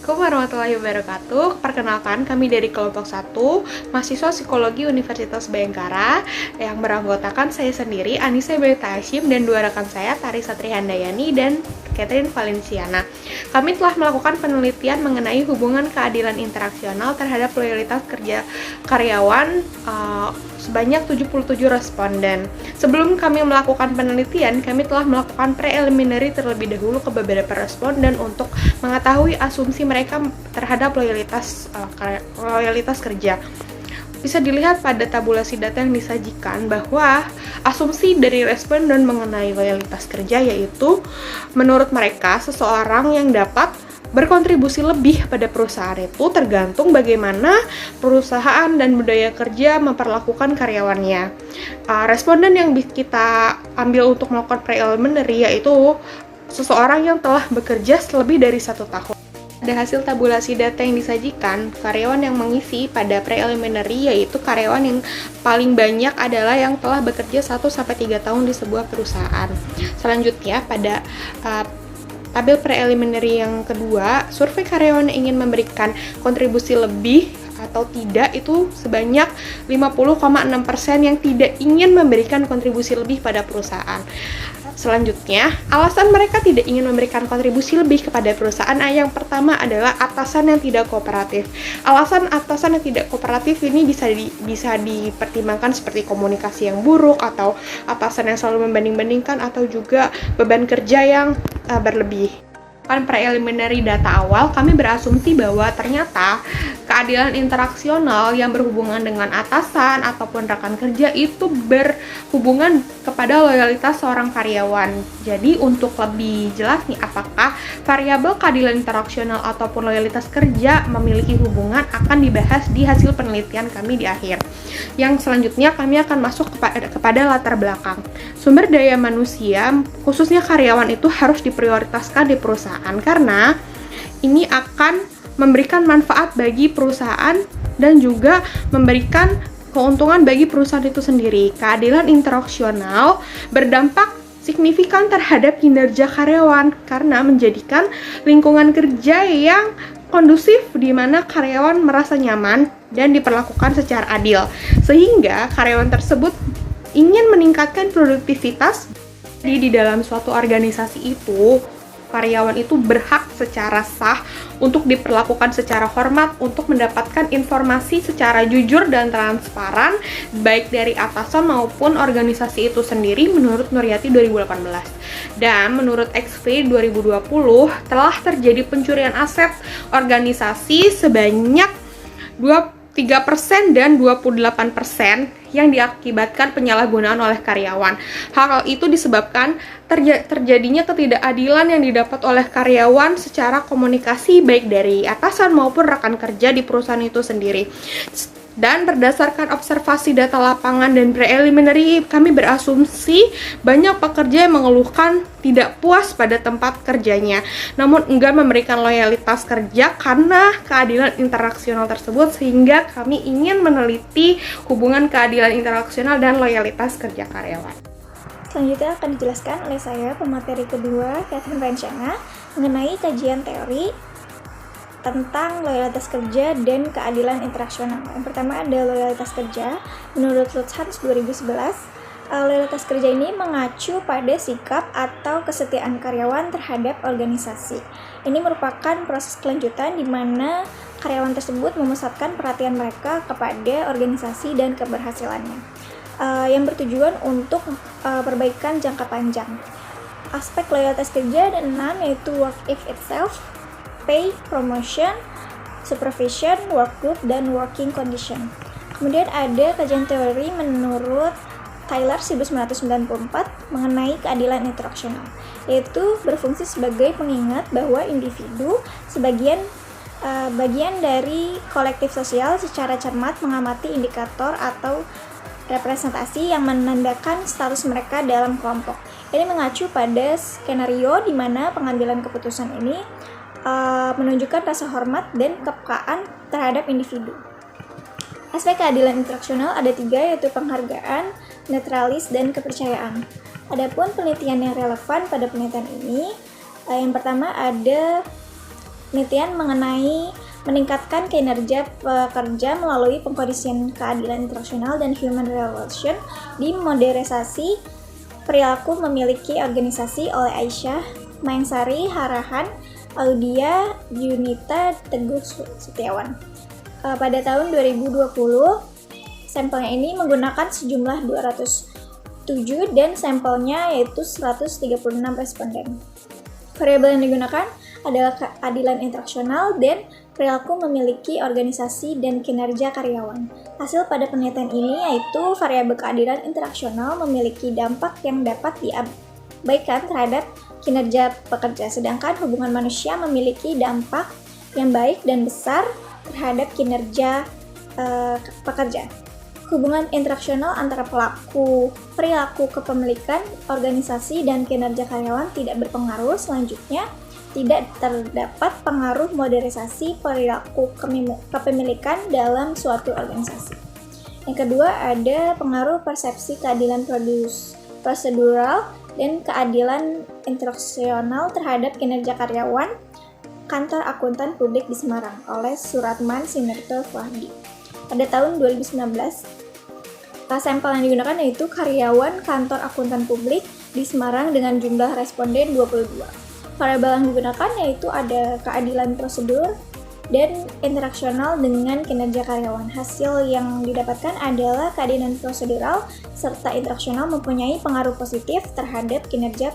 Assalamualaikum warahmatullahi wabarakatuh. Perkenalkan, kami dari kelompok 1, mahasiswa psikologi Universitas Bhayangkara yang beranggotakan saya sendiri, Anissa Belita Hashim, dan dua rekan saya, Tarisa Trihandayani dan Catherine Valenciana. Kami telah melakukan penelitian mengenai hubungan keadilan interaksional terhadap loyalitas kerja karyawan sebanyak 77 responden. Sebelum kami melakukan penelitian, kami telah melakukan preliminary terlebih dahulu ke beberapa responden untuk mengetahui asumsi mereka terhadap loyalitas kerja. Bisa dilihat pada tabulasi data yang disajikan bahwa asumsi dari responden mengenai loyalitas kerja yaitu menurut mereka seseorang yang dapat berkontribusi lebih pada perusahaan itu tergantung bagaimana perusahaan dan budaya kerja memperlakukan karyawannya. Responden yang kita ambil untuk melakukan preliminary yaitu seseorang yang telah bekerja lebih dari 1 tahun. Pada hasil tabulasi data yang disajikan, karyawan yang mengisi pada preliminary yaitu karyawan yang paling banyak adalah yang telah bekerja 1-3 tahun di sebuah perusahaan. Selanjutnya, pada tabel preliminary yang kedua, survei karyawan yang ingin memberikan kontribusi lebih atau tidak itu sebanyak 50,6% yang tidak ingin memberikan kontribusi lebih pada perusahaan. Selanjutnya, alasan mereka tidak ingin memberikan kontribusi lebih kepada perusahaan yang pertama adalah atasan yang tidak kooperatif. Alasan atasan yang tidak kooperatif ini bisa dipertimbangkan seperti komunikasi yang buruk atau atasan yang selalu membanding-bandingkan atau juga beban kerja yang berlebih. Preliminary data awal, kami berasumsi bahwa ternyata keadilan interaksional yang berhubungan dengan atasan ataupun rekan kerja itu berhubungan kepada loyalitas seorang karyawan. Jadi untuk lebih jelas nih, apakah variabel keadilan interaksional ataupun loyalitas kerja memiliki hubungan akan dibahas di hasil penelitian kami di akhir. Yang selanjutnya kami akan masuk kepada latar belakang. Sumber daya manusia, khususnya karyawan itu harus diprioritaskan di perusahaan karena ini akan memberikan manfaat bagi perusahaan dan juga memberikan keuntungan bagi perusahaan itu sendiri. Keadilan interaksional berdampak signifikan terhadap kinerja karyawan karena menjadikan lingkungan kerja yang kondusif di mana karyawan merasa nyaman dan diperlakukan secara adil. Sehingga karyawan tersebut ingin meningkatkan produktivitas. Jadi di dalam suatu organisasi itu karyawan itu berhak secara sah untuk diperlakukan secara hormat, untuk mendapatkan informasi secara jujur dan transparan, baik dari atasan maupun organisasi itu sendiri menurut Nuryati 2018. Dan menurut XV 2020, telah terjadi pencurian aset organisasi sebanyak 23% dan 28% yang diakibatkan penyalahgunaan oleh karyawan. Hal itu disebabkan terjadinya ketidakadilan yang didapat oleh karyawan secara komunikasi baik dari atasan maupun rekan kerja di perusahaan itu sendiri. Dan berdasarkan observasi data lapangan dan preliminary, kami berasumsi banyak pekerja yang mengeluhkan tidak puas pada tempat kerjanya, namun enggan memberikan loyalitas kerja karena keadilan interaksional tersebut, sehingga kami ingin meneliti hubungan keadilan interaksional dan loyalitas kerja karyawan. Selanjutnya akan dijelaskan oleh saya, pemateri kedua, Catherine Valenciana, mengenai kajian teori tentang loyalitas kerja dan keadilan interaksional. Yang pertama ada loyalitas kerja. Menurut Lutzhans 2011, loyalitas kerja ini mengacu pada sikap atau kesetiaan karyawan terhadap organisasi. Ini merupakan proses kelanjutan di mana karyawan tersebut memusatkan perhatian mereka kepada organisasi dan keberhasilannya, yang bertujuan untuk perbaikan jangka panjang. Aspek loyalitas kerja ada 6, yaitu work if itself, pay, promotion, supervision, work group, dan working condition. Kemudian ada kajian teori menurut Tyler 1994 mengenai keadilan interaksional, yaitu berfungsi sebagai pengingat bahwa individu bagian dari kolektif sosial secara cermat mengamati indikator atau representasi yang menandakan status mereka dalam kelompok. Ini mengacu pada skenario di mana pengambilan keputusan ini menunjukkan rasa hormat dan kepekaan terhadap individu. Aspek keadilan interaksional ada 3, yaitu penghargaan, netralis, dan kepercayaan. Adapun penelitian yang relevan pada penelitian ini, yang pertama ada penelitian mengenai meningkatkan kinerja pekerja melalui pengkondisian keadilan internasional dan human relation di modernisasi perilaku memiliki organisasi oleh Aisyah Maensari Harahan, Audia Yunita Teguh Setiawan. Pada tahun 2020, sampelnya ini menggunakan sejumlah 207 dan sampelnya yaitu 136 responden. Variabel yang digunakan adalah keadilan interaksional dan perilaku memiliki organisasi dan kinerja karyawan. Hasil pada penelitian ini yaitu variabel keadilan interaksional memiliki dampak yang dapat diabaikan terhadap kinerja pekerja, sedangkan hubungan manusia memiliki dampak yang baik dan besar terhadap kinerja pekerja. Hubungan interaksional antara pelaku, perilaku kepemilikan, organisasi, dan kinerja karyawan tidak berpengaruh. Selanjutnya, tidak terdapat pengaruh modernisasi perilaku kepemilikan dalam suatu organisasi. Yang kedua, ada pengaruh persepsi keadilan prosedural dan keadilan interaksional terhadap kinerja karyawan Kantor Akuntan Publik di Semarang oleh Suratman Sinerto Fahdi. Pada tahun 2019, sampel yang digunakan yaitu karyawan Kantor Akuntan Publik di Semarang dengan jumlah responden 22. Variabel yang digunakan yaitu ada keadilan prosedur dan interaksional dengan kinerja karyawan. Hasil yang didapatkan adalah keadilan prosedural serta interaksional mempunyai pengaruh positif terhadap kinerja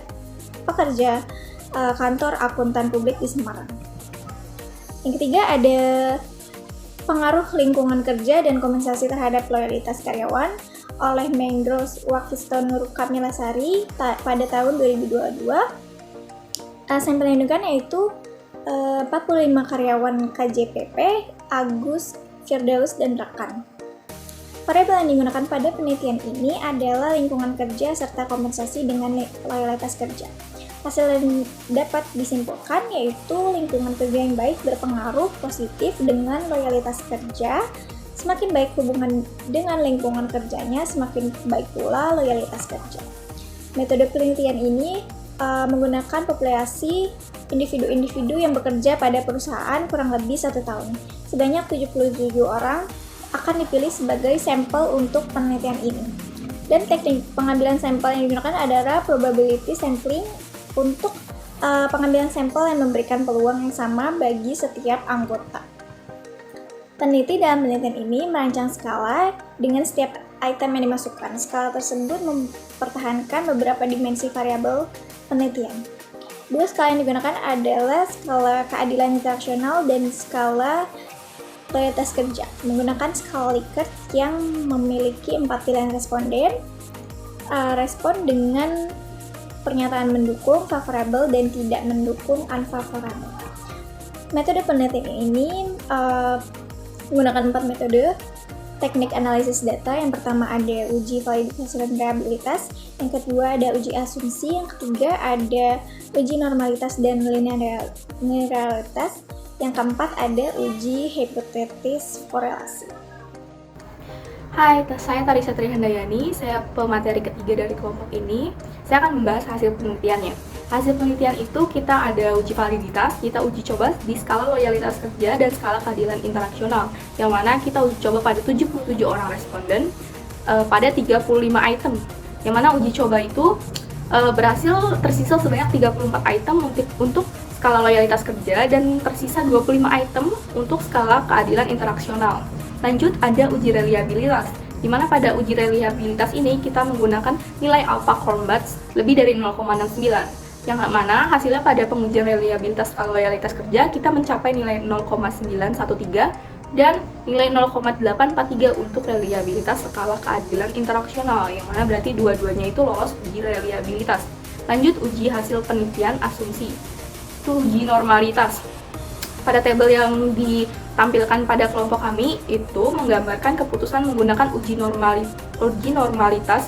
pekerja Kantor Akuntan Publik di Semarang. Yang ketiga ada pengaruh lingkungan kerja dan kompensasi terhadap loyalitas karyawan oleh Mengros Wakisto Nur Kamilasari pada tahun 2022. Sampel yang digunakan yaitu 45 karyawan KJPP, Agus, Firdaus, dan rekan. Variabel yang digunakan pada penelitian ini adalah lingkungan kerja serta kompensasi dengan loyalitas kerja. Hasil yang dapat disimpulkan yaitu lingkungan kerja yang baik berpengaruh positif dengan loyalitas kerja. Semakin baik hubungan dengan lingkungan kerjanya, semakin baik pula loyalitas kerja. Metode penelitian ini menggunakan populasi individu-individu yang bekerja pada perusahaan kurang lebih 1 tahun. Sebanyak 77 orang akan dipilih sebagai sampel untuk penelitian ini. Dan teknik pengambilan sampel yang digunakan adalah probability sampling untuk pengambilan sampel yang memberikan peluang yang sama bagi setiap anggota. Peneliti dalam penelitian ini merancang skala dengan setiap item yang dimasukkan. Skala tersebut mempertahankan beberapa dimensi variabel penelitian. Dua skala yang digunakan adalah skala keadilan interaksional dan skala loyalitas kerja. Menggunakan skala Likert yang memiliki 4 pilihan responden, respon dengan pernyataan mendukung, favorable, dan tidak mendukung, unfavorable. Metode penelitian ini menggunakan 4 metode teknik analisis data. Yang pertama ada uji validitas dan reliabilitas, yang kedua ada uji asumsi, yang ketiga ada uji normalitas dan linearitas, yang keempat ada uji hipotetis korelasi. Hai, saya Tarisa Trihandayani, saya pemateri ketiga dari kelompok ini. Saya akan membahas hasil penelitiannya. Hasil penelitian itu kita ada uji validitas, kita uji coba di skala loyalitas kerja dan skala keadilan interaksional, yang mana kita uji coba pada 77 orang responden pada 35 item. Yang mana uji coba itu berhasil tersisa sebanyak 34 item untuk skala loyalitas kerja dan tersisa 25 item untuk skala keadilan interaksional. Lanjut ada uji reliabilitas, di mana pada uji reliabilitas ini kita menggunakan nilai alpha Cronbach's lebih dari 0,69, yang mana hasilnya pada pengujian reliabilitas loyalitas kerja kita mencapai nilai 0,913 dan nilai 0,843 untuk reliabilitas skala keadilan interaksional, yang mana berarti dua-duanya itu lolos uji reliabilitas. Lanjut uji hasil penelitian asumsi, itu uji normalitas. Pada tabel yang ditampilkan pada kelompok kami itu menggambarkan keputusan menggunakan uji normalitas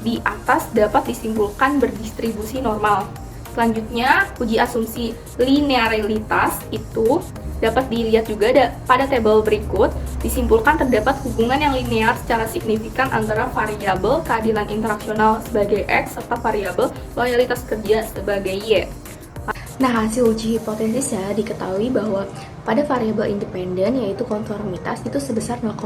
di atas dapat disimpulkan berdistribusi normal. Selanjutnya, uji asumsi linearitas itu dapat dilihat juga pada tabel berikut, disimpulkan terdapat hubungan yang linear secara signifikan antara variabel keadilan interaksional sebagai X serta variabel loyalitas kerja sebagai Y. Nah, hasil uji hipotesisnya diketahui bahwa pada variabel independen yaitu konformitas itu sebesar 0,00,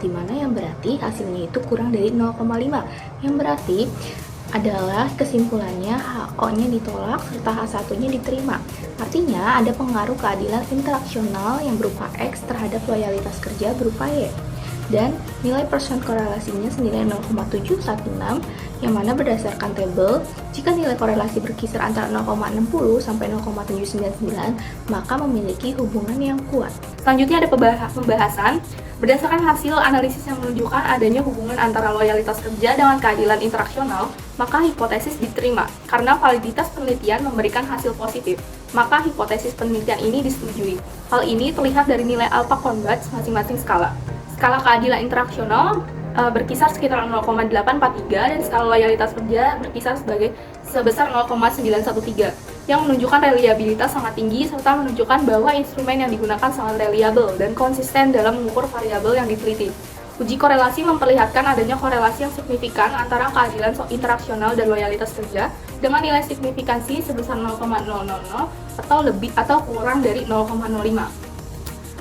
di mana yang berarti hasilnya itu kurang dari 0,5. Yang berarti adalah kesimpulannya HO-nya ditolak serta H1-nya diterima. Artinya ada pengaruh keadilan interaksional yang berupa X terhadap loyalitas kerja berupa Y. Dan nilai persen korelasinya senilai 0,716, yang mana berdasarkan tabel, jika nilai korelasi berkisar antara 0,60 sampai 0,799, maka memiliki hubungan yang kuat. Selanjutnya ada pembahasan berdasarkan hasil analisis yang menunjukkan adanya hubungan antara loyalitas kerja dengan keadilan interaksional, maka hipotesis diterima karena validitas penelitian memberikan hasil positif. Maka hipotesis penelitian ini disetujui. Hal ini terlihat dari nilai alpha converge masing-masing skala. Skala keadilan interaksional berkisar sekitar 0,843 dan skala loyalitas kerja berkisar sebesar 0,913 yang menunjukkan reliabilitas sangat tinggi serta menunjukkan bahwa instrumen yang digunakan sangat reliable dan konsisten dalam mengukur variabel yang diteliti. Uji korelasi memperlihatkan adanya korelasi yang signifikan antara keadilan interaksional dan loyalitas kerja dengan nilai signifikansi sebesar 0,000 atau kurang dari 0,05.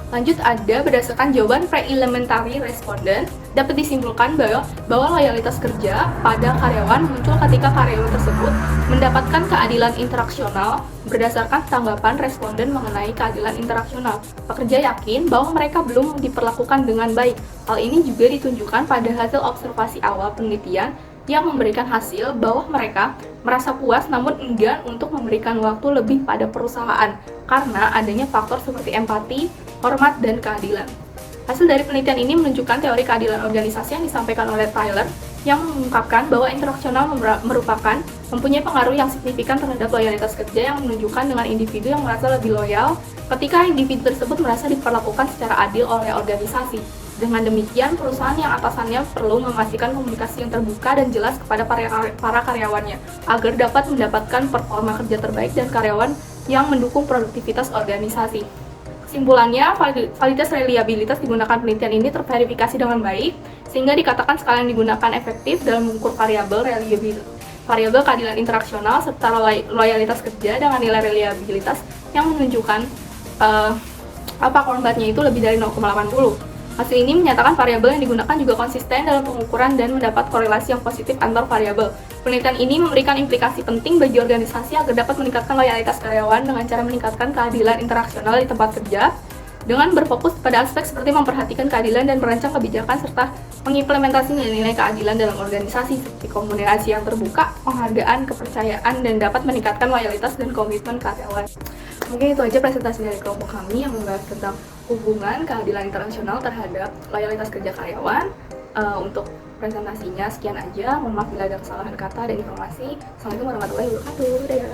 Lanjut ada berdasarkan jawaban pre-elementary responden dapat disimpulkan bahwa loyalitas kerja pada karyawan muncul ketika karyawan tersebut mendapatkan keadilan interaksional berdasarkan tanggapan responden mengenai keadilan interaksional. Pekerja yakin bahwa mereka belum diperlakukan dengan baik. Hal ini juga ditunjukkan pada hasil observasi awal penelitian yang memberikan hasil bahwa mereka merasa puas namun enggan untuk memberikan waktu lebih pada perusahaan karena adanya faktor seperti empati, hormat, dan keadilan. Hasil dari penelitian ini menunjukkan teori keadilan organisasi yang disampaikan oleh Tyler yang mengungkapkan bahwa interaksional mempunyai pengaruh yang signifikan terhadap loyalitas kerja yang menunjukkan dengan individu yang merasa lebih loyal ketika individu tersebut merasa diperlakukan secara adil oleh organisasi. Dengan demikian, perusahaan yang atasannya perlu memastikan komunikasi yang terbuka dan jelas kepada para karyawannya agar dapat mendapatkan performa kerja terbaik dan karyawan yang mendukung produktivitas organisasi. Kesimpulannya, validitas reliabilitas digunakan penelitian ini terverifikasi dengan baik, sehingga dikatakan skala yang digunakan efektif dalam mengukur variabel keadilan interaksional serta loyalitas kerja dengan nilai reliabilitas yang menunjukkan alpha converge-nya itu lebih dari 0,80. Hasil ini menyatakan variabel yang digunakan juga konsisten dalam pengukuran dan mendapat korelasi yang positif antar variabel. Penelitian ini memberikan implikasi penting bagi organisasi agar dapat meningkatkan loyalitas karyawan dengan cara meningkatkan keadilan interaksional di tempat kerja dengan berfokus pada aspek seperti memperhatikan keadilan dan merancang kebijakan serta mengimplementasi nilai-nilai keadilan dalam organisasi seperti komunikasi yang terbuka, penghargaan, kepercayaan, dan dapat meningkatkan loyalitas dan komitmen karyawan. Mungkin itu aja presentasi dari kelompok kami yang membahas tentang hubungan keadilan internasional terhadap loyalitas kerja karyawan. Untuk presentasinya sekian aja. Mohon maaf bila ada kesalahan kata dan informasi. Assalamualaikum warahmatullahi wabarakatuh. Dadah.